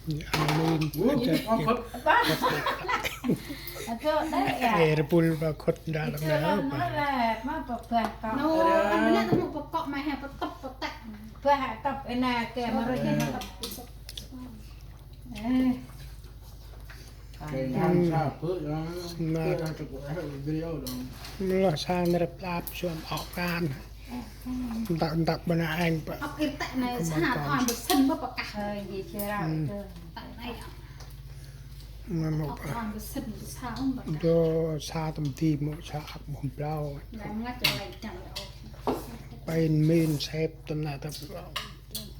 อันนี้จะระปุลบคดดาลงแล้วป่ะ มาเพื่อนก็ โน่อันนั้นต้องประกอบมาให้ประแตะ เพื่อหากับไอ้นาแกมาเลยที่นั่นกับทำชาเพื่อจะกดให้วิดีโอลง เราสร้างระดับช่วงออกการตักบรรณาเองป่ะ เอาไอ้แตะในสหภาพเส้นมาประกาศ เคยยีเชื่อเราเจอ แตะในเอา มันบอ เอา ก ความเส้นเช้าแบบ โดชาตุ่มทีมชาอักผมเปล่า แล้วงัดจะอะไรจังเอา เป็นมีนเซฟตำนานแต่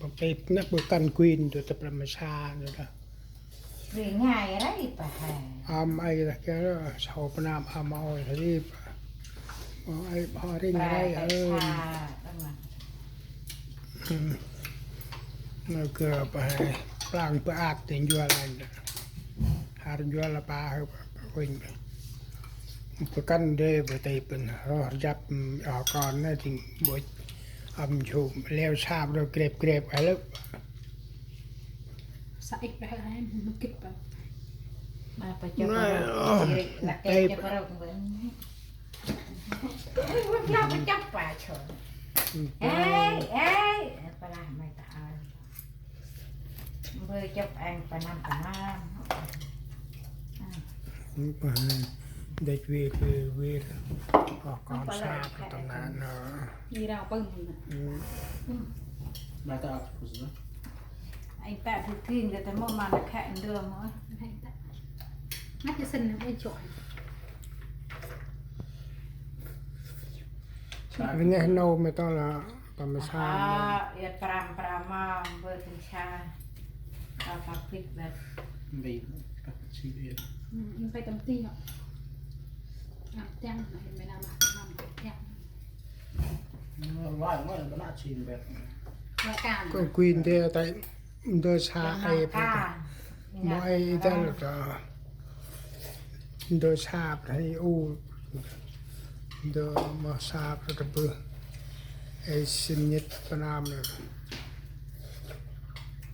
ประเภทนักบริการควีนตัวแต่ประมาชาเนี่ยนะ หรือง่ายอะไรป่ะฮะ ไอ้ตะแกชาวพนามเอาไอ้ที่ไอ้พอได้ไงต้องมา nó cứ phải làm bữa ăn tiền dưa lên hạt dưa là ba quỳnh bữa canh đê bữa tây bình dập ở con này thì buổi chụp leo sạp rồi kẹp cái lớp ใส่ไปให้มันเก็บไป มาไปเจอหลักแกจะไปเราเหมือนเราไปจับปลาเฉยเอ้ยปลาไม่ตายเบอร์จับเองปลาน้ำปลาน้ำ เด็กวีออกก่อนทราบตรงนั้นเนาะ มีเราปึ้ง มาตาคุณสิ ไอ้แต่ทุกทีก็จะมาแข่งเดิมมั้ง ให้แตะงัดจะเส้นไม่จ่อย เป็นไงโนไม่ต้องละประมาชา เอียดปรามมาเบอร์ถึงชาเราปักพริกแบบ ดีกับชีวิต ยังไปตั้งตีอ่ะแจ้งไม่น่ามาทำแจ้ง ว่ามันน่าชินแบบ รายการ ก็ควีนเดียแต่เดินชาไอ้ไปมอยเดินก็เดินชาไอ้อูเดินมาชาประตูไอ้สินิดปนามเลย